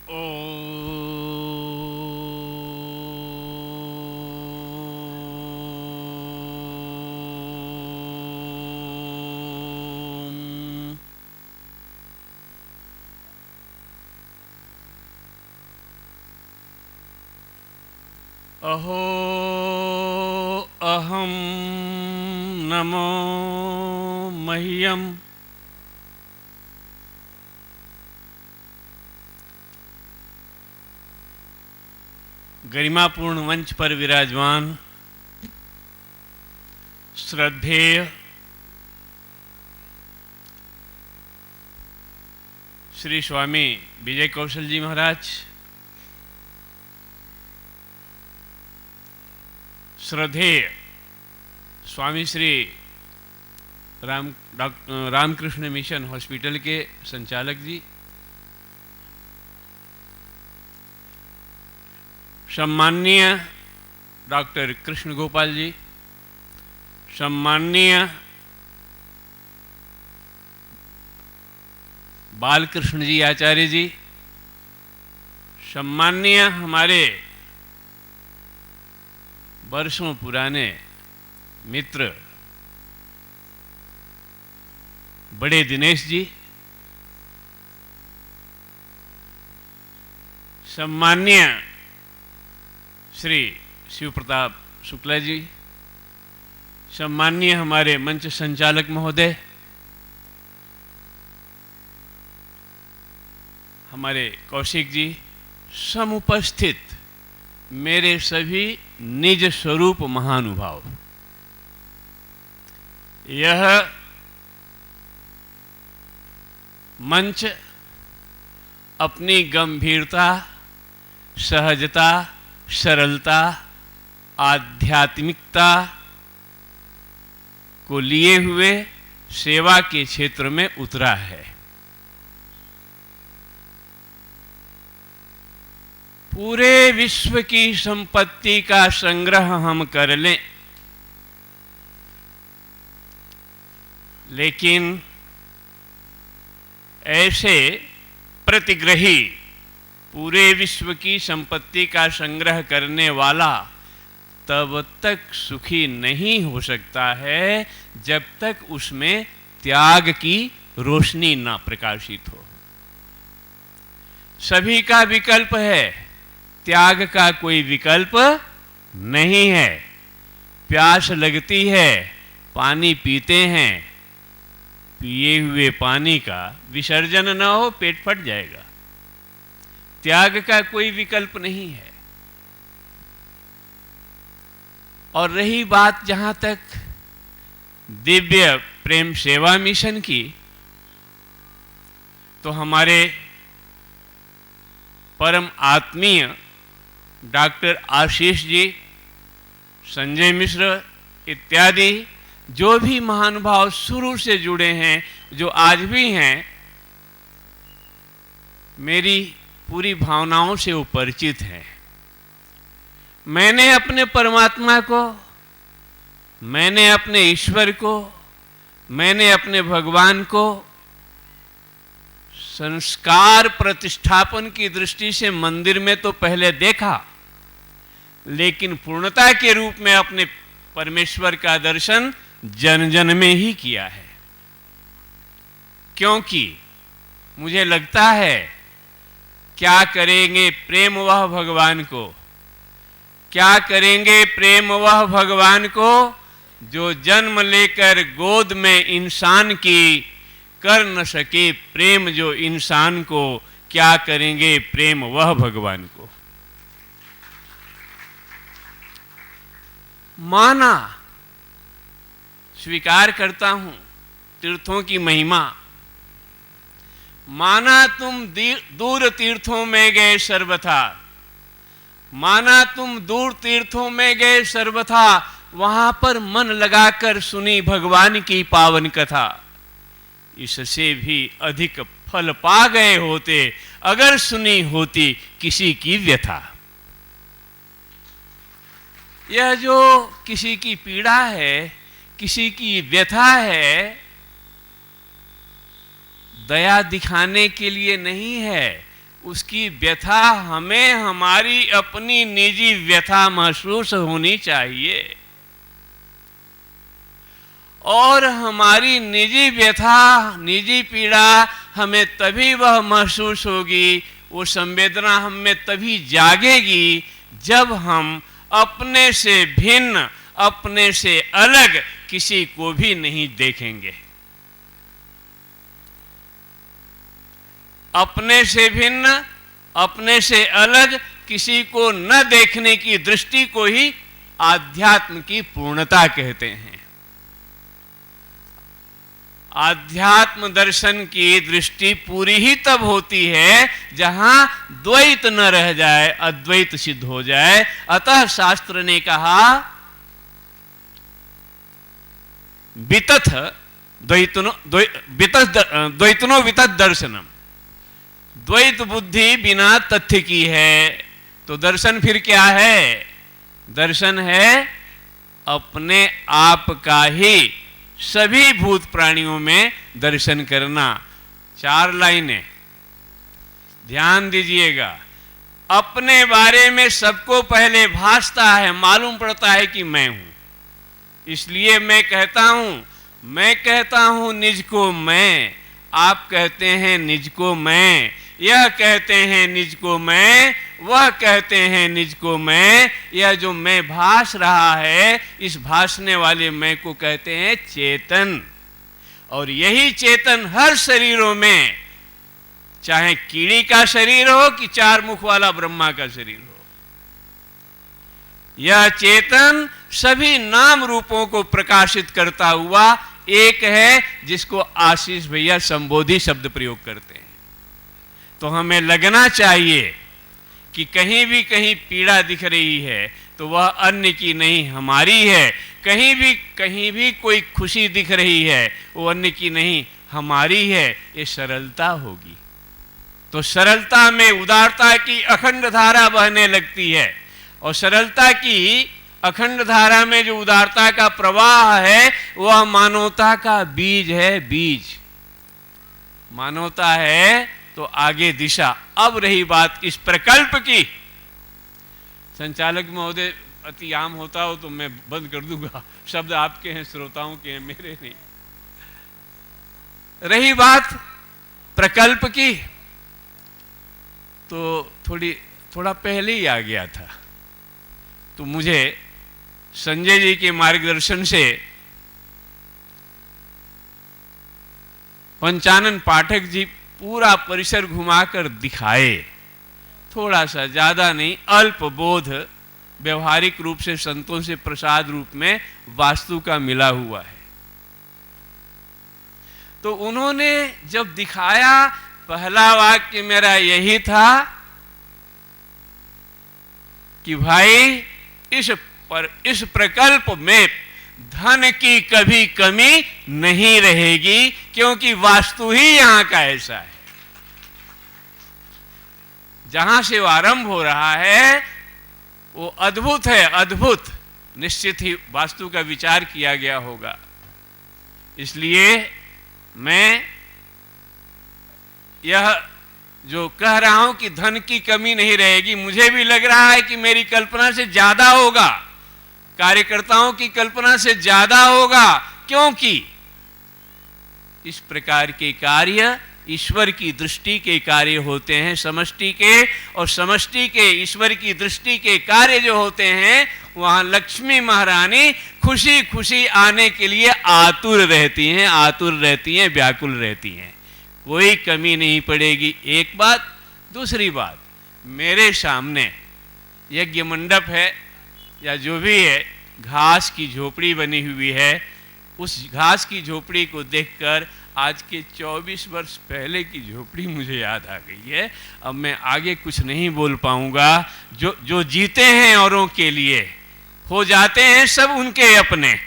ओम। अहो अहम नमो मह्यम। गरिमापूर्ण मंच पर विराजमान श्रद्धेय श्री स्वामी विजय कौशल जी महाराज, श्रद्धेय स्वामी श्री रामकृष्ण मिशन हॉस्पिटल के संचालक जी, सम्माननीय डॉक्टर कृष्ण गोपाल जी, सम्माननीय बालकृष्ण जी आचार्य जी, सम्माननीय हमारे वर्षों पुराने मित्र बड़े दिनेश जी, सम्माननीय श्री शिव प्रताप शुक्ला जी, सम्माननीय हमारे मंच संचालक महोदय, हमारे कौशिक जी, समुपस्थित मेरे सभी निज स्वरूप महानुभाव, यह मंच अपनी गंभीरता, सहजता, सरलता, आध्यात्मिकता को लिए हुए सेवा के क्षेत्र में उतरा है। पूरे विश्व की संपत्ति का संग्रह हम कर लें, लेकिन ऐसे प्रतिग्रही पूरे विश्व की संपत्ति का संग्रह करने वाला तब तक सुखी नहीं हो सकता है जब तक उसमें त्याग की रोशनी ना प्रकाशित हो। सभी का विकल्प है, त्याग का कोई विकल्प नहीं है। प्यास लगती है, पानी पीते हैं, पिए हुए पानी का विसर्जन न हो पेट फट जाएगा। त्याग का कोई विकल्प नहीं है। और रही बात जहां तक दिव्य प्रेम सेवा मिशन की, तो हमारे परम आत्मीय डॉक्टर आशीष जी, संजय मिश्र इत्यादि जो भी महानुभाव शुरू से जुड़े हैं, जो आज भी हैं, मेरी पूरी भावनाओं से वो परिचित हैं। मैंने अपने परमात्मा को, मैंने अपने ईश्वर को, मैंने अपने भगवान को संस्कार प्रतिष्ठापन की दृष्टि से मंदिर में तो पहले देखा, लेकिन पूर्णता के रूप में अपने परमेश्वर का दर्शन जन जन में ही किया है। क्योंकि मुझे लगता है, क्या करेंगे प्रेम वह भगवान को, क्या करेंगे प्रेम वह भगवान को जो जन्म लेकर गोद में इंसान की कर न सके प्रेम जो इंसान को, क्या करेंगे प्रेम वह भगवान को। माना, स्वीकार करता हूं तीर्थों की महिमा। माना तुम दूर तीर्थों में गए सर्वथा, माना तुम दूर तीर्थों में गए सर्वथा, वहां पर मन लगाकर सुनी भगवान की पावन कथा। इससे भी अधिक फल पा गए होते अगर सुनी होती किसी की व्यथा। यह जो किसी की पीड़ा है, किसी की व्यथा है, दया दिखाने के लिए नहीं है, उसकी व्यथा हमें हमारी अपनी निजी व्यथा महसूस होनी चाहिए। और हमारी निजी व्यथा, निजी पीड़ा हमें तभी वह महसूस होगी, वो संवेदना हम में तभी जागेगी जब हम अपने से भिन्न, अपने से अलग किसी को भी नहीं देखेंगे। अपने से भिन्न, अपने से अलग किसी को न देखने की दृष्टि को ही आध्यात्म की पूर्णता कहते हैं। आध्यात्म दर्शन की दृष्टि पूरी ही तब होती है जहां द्वैत न रह जाए, अद्वैत सिद्ध हो जाए। अतः शास्त्र ने कहा वितथ द्वैतनो वितथ दर्शनम। द्वैत बुद्धि बिना तथ्य की है, तो दर्शन फिर क्या है? दर्शन है अपने आप का ही सभी भूत प्राणियों में दर्शन करना। 4 लाइनें ध्यान दीजिएगा। अपने बारे में सबको पहले भासता है, मालूम पड़ता है कि मैं हूं, इसलिए मैं कहता हूं निज को मैं। आप कहते हैं निज को मैं, यह कहते हैं निज को मैं, वह कहते हैं निज को मैं। यह जो मैं भास रहा है, इस भासने वाले मैं को कहते हैं चेतन। और यही चेतन हर शरीरों में, चाहे कीड़ी का शरीर हो कि 4 मुख वाला ब्रह्मा का शरीर हो, यह चेतन सभी नाम रूपों को प्रकाशित करता हुआ एक है, जिसको आशीष भैया संबोधि शब्द प्रयोग करते हैं। तो हमें लगना चाहिए कि कहीं पीड़ा दिख रही है तो वह अन्य की नहीं, हमारी है। कहीं भी कोई खुशी दिख रही है, वो अन्य की नहीं, हमारी है। ये सरलता होगी तो सरलता में उदारता की अखंड धारा बहने लगती है। और सरलता की अखंड धारा में जो उदारता का प्रवाह है, वह मानवता का बीज है। बीज मानवता है तो आगे दिशा। अब रही बात इस प्रकल्प की, संचालक महोदय अति आम होता हो तो मैं बंद कर दूंगा, शब्द आपके हैं, श्रोताओं के हैं, मेरे नहीं। रही बात प्रकल्प की, तो थोड़ा पहले ही आ गया था। तो मुझे संजय जी के मार्गदर्शन से पंचानन पाठक जी पूरा परिसर घुमाकर दिखाए। थोड़ा सा, ज्यादा नहीं, अल्प बोध व्यवहारिक रूप से संतों से प्रसाद रूप में वास्तु का मिला हुआ है। तो उन्होंने जब दिखाया, पहला वाक्य मेरा यही था कि भाई इस प्रकल्प में धन की कभी कमी नहीं रहेगी, क्योंकि वास्तु ही यहां का ऐसा है। जहां से वो आरंभ हो रहा है वो अद्भुत है, अद्भुत। निश्चित ही वास्तु का विचार किया गया होगा। इसलिए मैं यह जो कह रहा हूं कि धन की कमी नहीं रहेगी, मुझे भी लग रहा है कि मेरी कल्पना से ज्यादा होगा, कार्यकर्ताओं की कल्पना से ज्यादा होगा, क्योंकि इस प्रकार के कार्य ईश्वर की दृष्टि के कार्य होते हैं, समष्टि के। और समष्टि के ईश्वर की दृष्टि के कार्य जो होते हैं, वहां लक्ष्मी महारानी खुशी खुशी आने के लिए आतुर रहती हैं, व्याकुल रहती हैं। कोई कमी नहीं पड़ेगी। एक बात। दूसरी बात, मेरे सामने यज्ञ मंडप है या जो भी है, घास की झोपड़ी बनी हुई है। उस घास की झोपड़ी को देखकर आज के 24 वर्ष पहले की झोपड़ी मुझे याद आ गई है। अब मैं आगे कुछ नहीं बोल पाऊंगा। जो जीते हैं औरों के लिए, हो जाते हैं सब उनके अपने।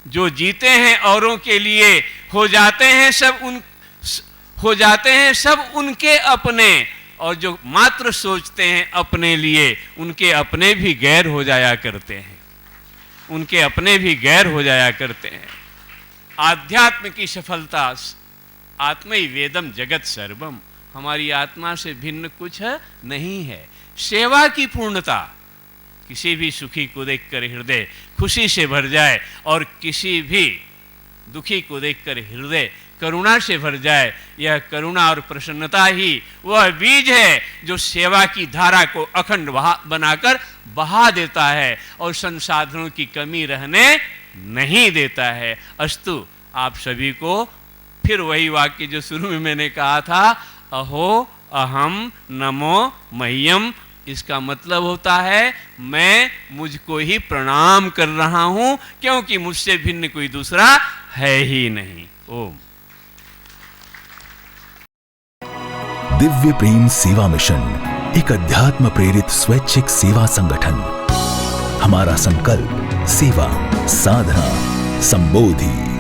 जो जीते हैं औरों के लिए, हो जाते हैं सब उनके अपने। और जो मात्र सोचते हैं अपने लिए, उनके अपने भी गैर हो जाया करते हैं, उनके अपने भी गैर हो जाया करते हैं। आध्यात्म की सफलता, आत्मै वेदम जगत सर्वम, हमारी आत्मा से भिन्न कुछ नहीं है। सेवा की पूर्णता, किसी भी सुखी को देखकर हृदय खुशी से भर जाए और किसी भी दुखी को देखकर हृदय करुणा से भर जाए, यह करुणा और प्रसन्नता ही वह बीज है जो सेवा की धारा को अखंड बनाकर बहा देता है और संसाधनों की कमी रहने नहीं देता है। अस्तु, आप सभी को फिर वही वाक्य जो शुरू में मैंने कहा था, अहो अहम नमो मह्यम, इसका मतलब होता है मैं मुझको ही प्रणाम कर रहा हूं, क्योंकि मुझसे भिन्न कोई दूसरा है ही नहीं। ओम। दिव्य प्रेम सेवा मिशन एक अध्यात्म प्रेरित स्वैच्छिक सेवा संगठन। हमारा संकल्प सेवा, साधना, संबोधि।